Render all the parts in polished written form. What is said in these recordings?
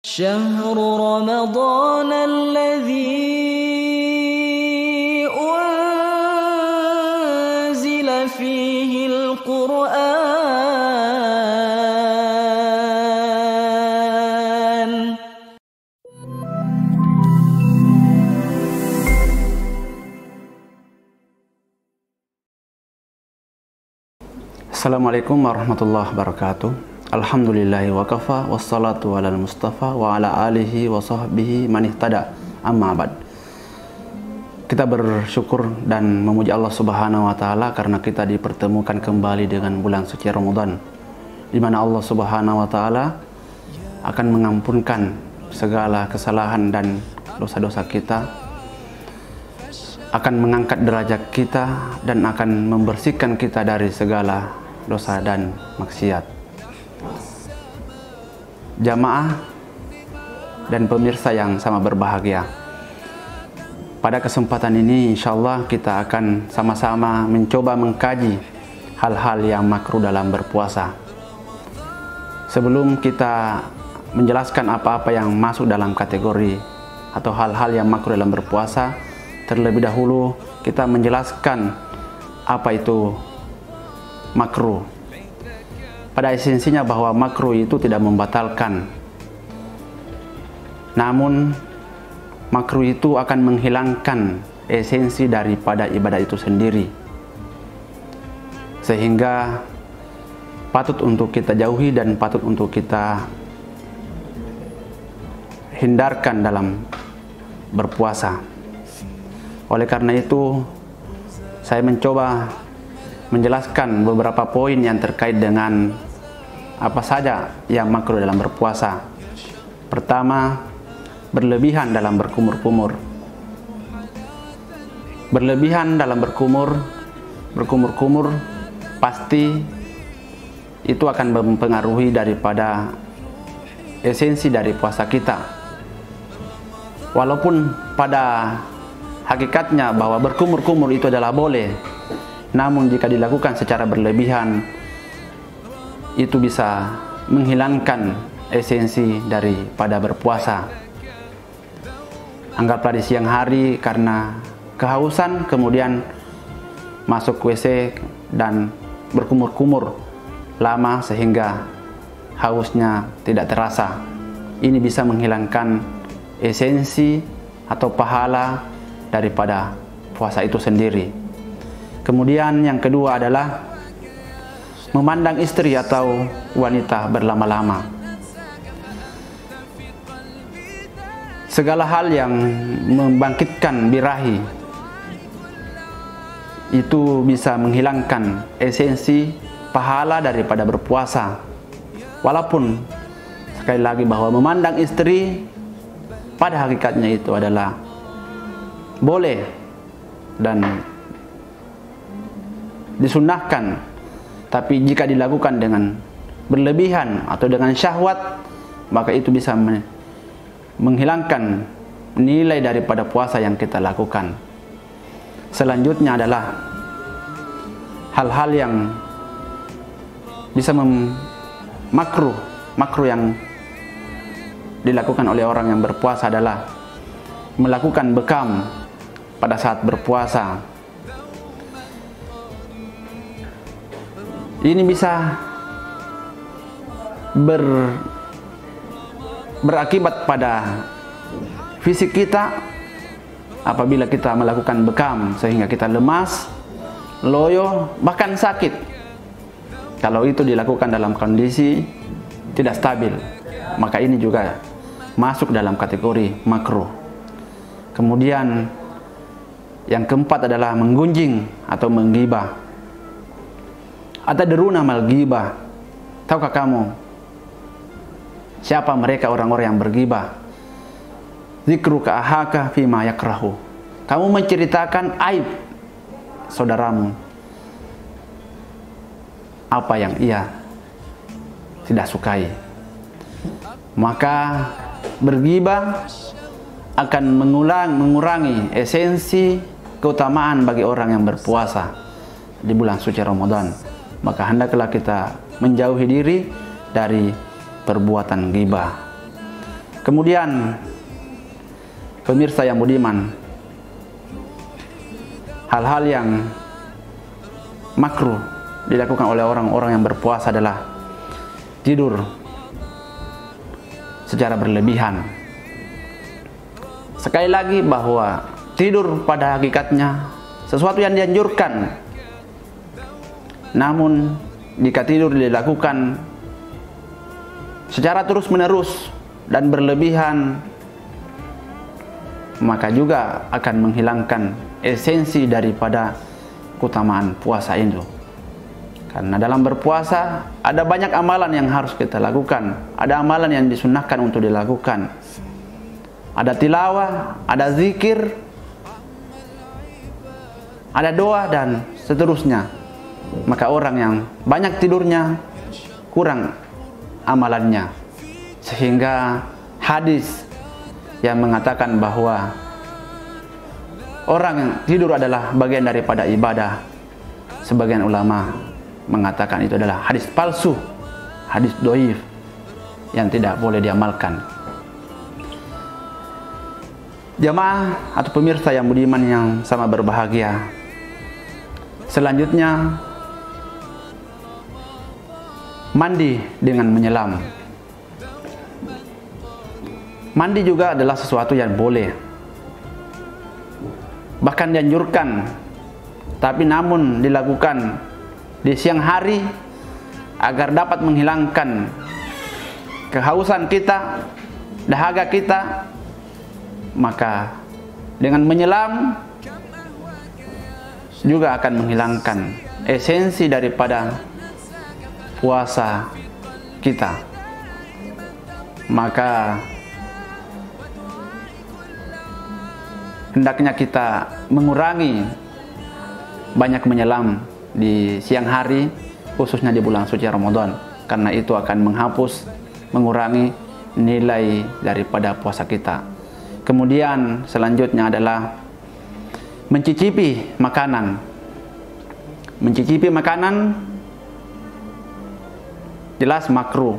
شهر رمضان الذي أنزل فيه القرآن. Assalamualaikum warahmatullahi wabarakatuh. Alhamdulillahi wa kafa, wassalatu ala al-mustafa wa ala alihi wa sahbihi man ihtada, amma ba'd. Kita bersyukur dan memuji Allah Subhanahu wa taala karena kita dipertemukan kembali dengan bulan suci Ramadan, di mana Allah Subhanahu wa taala akan mengampunkan segala kesalahan dan dosa-dosa kita, akan mengangkat derajat kita, dan akan membersihkan kita dari segala dosa dan maksiat. Jamaah dan pemirsa yang sama berbahagia, pada kesempatan ini insyaallah kita akan sama-sama mencoba mengkaji hal-hal yang makruh dalam berpuasa. Sebelum kita menjelaskan apa-apa yang masuk dalam kategori atau hal-hal yang makruh dalam berpuasa, terlebih dahulu kita menjelaskan apa itu makruh. Pada esensinya bahwa makruh itu tidak membatalkan, namun makruh itu akan menghilangkan esensi daripada ibadah itu sendiri, sehingga patut untuk kita jauhi dan patut untuk kita hindarkan dalam berpuasa. Oleh karena itu, saya mencoba menjelaskan beberapa poin yang terkait dengan apa saja yang makruh dalam berpuasa. Pertama, berlebihan dalam berkumur-kumur. Berlebihan dalam berkumur-kumur pasti itu akan mempengaruhi daripada esensi dari puasa kita. Walaupun pada hakikatnya bahwa berkumur-kumur itu adalah boleh, namun jika dilakukan secara berlebihan, itu bisa menghilangkan esensi daripada berpuasa. Anggaplah di siang hari karena kehausan kemudian masuk WC dan berkumur-kumur lama sehingga hausnya tidak terasa. Ini bisa menghilangkan esensi atau pahala daripada puasa itu sendiri. Kemudian yang kedua adalah memandang istri atau wanita berlama-lama. Segala hal yang membangkitkan birahi itu bisa menghilangkan esensi pahala daripada berpuasa. Walaupun sekali lagi bahwa memandang istri pada hakikatnya itu adalah boleh dan disunnahkan, tapi jika dilakukan dengan berlebihan atau dengan syahwat, maka itu bisa menghilangkan nilai daripada puasa yang kita lakukan. Selanjutnya adalah hal-hal yang bisa makruh yang dilakukan oleh orang yang berpuasa adalah melakukan bekam pada saat berpuasa. Ini bisa berakibat pada fisik kita apabila kita melakukan bekam sehingga kita lemas, loyo, bahkan sakit. Kalau itu dilakukan dalam kondisi tidak stabil, maka ini juga masuk dalam kategori makruh. Kemudian yang keempat adalah menggunjing atau menggibah. Atadruna mal ghibah? Tahukah kamu siapa mereka orang-orang yang bergibah? Zikruka ahaka fima yakrahu. Kamu menceritakan aib saudaramu, apa yang ia tidak sukai. Maka bergibah akan mengurangi esensi keutamaan bagi orang yang berpuasa di bulan suci Ramadan. Maka hendaklah kita menjauhi diri dari perbuatan ghibah. Kemudian pemirsa yang budiman, hal-hal yang makruh dilakukan oleh orang-orang yang berpuasa adalah tidur secara berlebihan. Sekali lagi bahwa tidur pada hakikatnya sesuatu yang dianjurkan. Namun jika tidur dilakukan secara terus-menerus dan berlebihan, maka juga akan menghilangkan esensi daripada keutamaan puasa itu. Karena dalam berpuasa ada banyak amalan yang harus kita lakukan, ada amalan yang disunnahkan untuk dilakukan, ada tilawah, ada zikir, ada doa dan seterusnya. Maka orang yang banyak tidurnya kurang amalannya, sehingga hadis yang mengatakan bahwa orang yang tidur adalah bagian daripada ibadah, sebagian ulama mengatakan itu adalah hadis palsu, hadis dhaif yang tidak boleh diamalkan. Jamaah atau pemirsa yang budiman yang sama berbahagia, selanjutnya mandi dengan menyelam. Mandi juga adalah sesuatu yang boleh, bahkan dianjurkan, tapi namun dilakukan di siang hari agar dapat menghilangkan kehausan kita, dahaga kita. Maka dengan menyelam juga akan menghilangkan esensi daripada puasa kita. Maka hendaknya kita mengurangi banyak menyelam di siang hari, khususnya di bulan suci Ramadan, karena itu akan menghapus, mengurangi nilai daripada puasa kita. Kemudian selanjutnya adalah mencicipi makanan. Mencicipi makanan jelas makruh.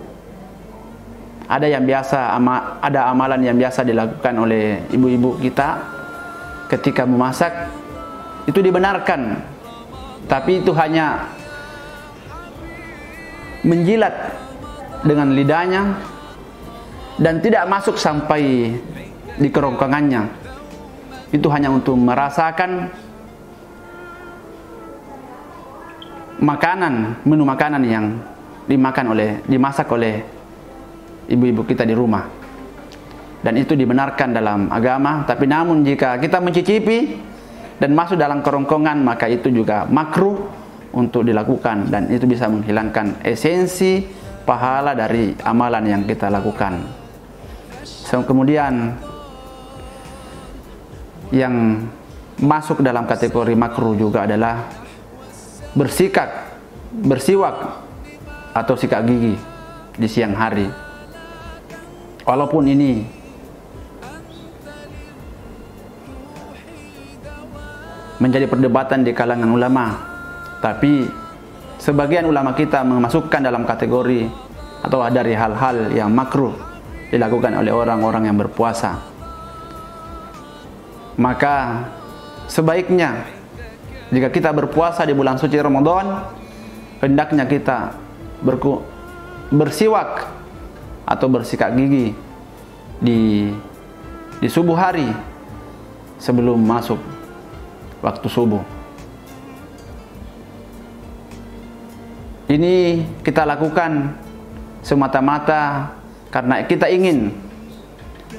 Ada yang biasa, ada amalan yang biasa dilakukan oleh ibu-ibu kita ketika memasak, itu dibenarkan, tapi itu hanya menjilat dengan lidahnya dan tidak masuk sampai di kerongkongannya. Itu hanya untuk merasakan makanan, menu makanan yang dimasak oleh ibu-ibu kita di rumah. Dan itu dibenarkan dalam agama. Tapi namun jika kita mencicipi dan masuk dalam kerongkongan, maka itu juga makruh untuk dilakukan, dan itu bisa menghilangkan esensi pahala dari amalan yang kita lakukan. Kemudian yang masuk dalam kategori makruh juga adalah bersiwak atau sikat gigi di siang hari. Walaupun ini menjadi perdebatan di kalangan ulama, tapi sebagian ulama kita memasukkan dalam kategori atau dari hal-hal yang makruh dilakukan oleh orang-orang yang berpuasa. Maka sebaiknya jika kita berpuasa di bulan suci Ramadan, hendaknya kita bersiwak atau bersikat gigi di subuh hari sebelum masuk waktu subuh. Ini kita lakukan semata-mata karena kita ingin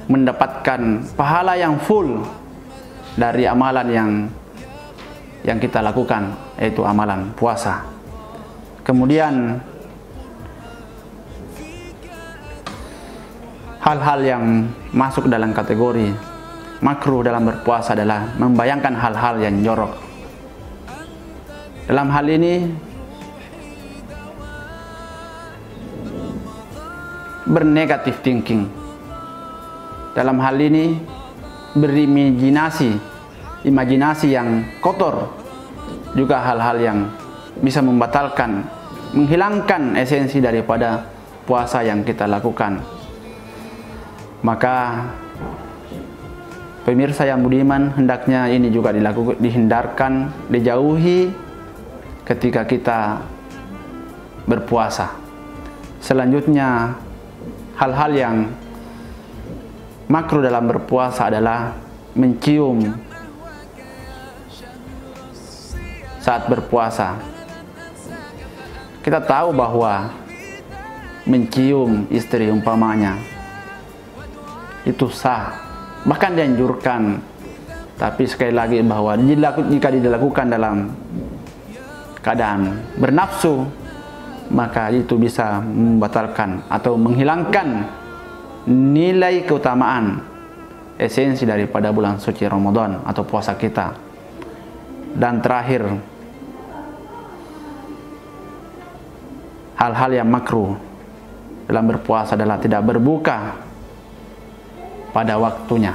mendapatkan pahala yang full dari amalan yang kita lakukan, yaitu amalan puasa. Kemudian hal-hal yang masuk dalam kategori makruh dalam berpuasa adalah membayangkan hal-hal yang jorok. Dalam hal ini bernegatif thinking. Dalam hal ini imajinasi yang kotor, juga hal-hal yang bisa membatalkan, menghilangkan esensi daripada puasa yang kita lakukan. Maka pemirsa yang budiman, hendaknya ini juga dihindarkan, dijauhi ketika kita berpuasa. Selanjutnya, hal-hal yang makruh dalam berpuasa adalah mencium saat berpuasa. Kita tahu bahwa mencium istri umpamanya itu sah, bahkan dianjurkan. Tapi sekali lagi bahwa jika dilakukan dalam keadaan bernafsu, maka itu bisa membatalkan atau menghilangkan nilai keutamaan esensi daripada bulan suci Ramadan atau puasa kita. Dan terakhir, hal-hal yang makruh dalam berpuasa adalah tidak berbuka pada waktunya.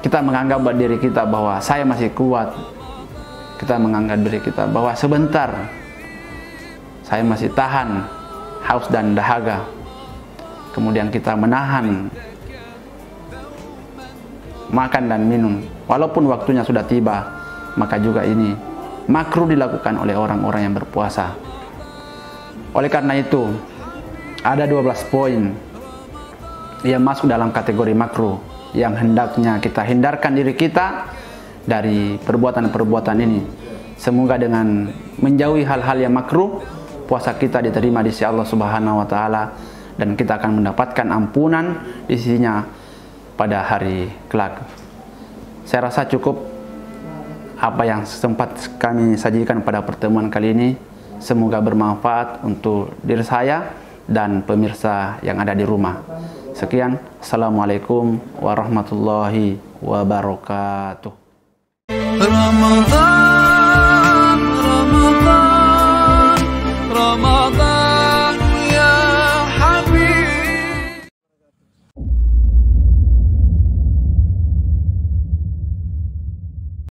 Kita menganggap diri kita bahwa saya masih kuat. Kita menganggap diri kita bahwa sebentar saya masih tahan haus dan dahaga. Kemudian kita menahan makan dan minum walaupun waktunya sudah tiba. Maka juga ini makruh dilakukan oleh orang-orang yang berpuasa. Oleh karena itu, ada 12 poin yang masuk dalam kategori makruh yang hendaknya kita hindarkan diri kita dari perbuatan-perbuatan ini. Semoga dengan menjauhi hal-hal yang makruh, puasa kita diterima di sisi Allah Subhanahu wa taala dan kita akan mendapatkan ampunan di sisinya pada hari kelak. Saya rasa cukup apa yang sempat kami sajikan pada pertemuan kali ini. Semoga bermanfaat untuk diri saya dan pemirsa yang ada di rumah. Sekian, Assalamualaikum warahmatullahi wabarakatuh. Ramadan.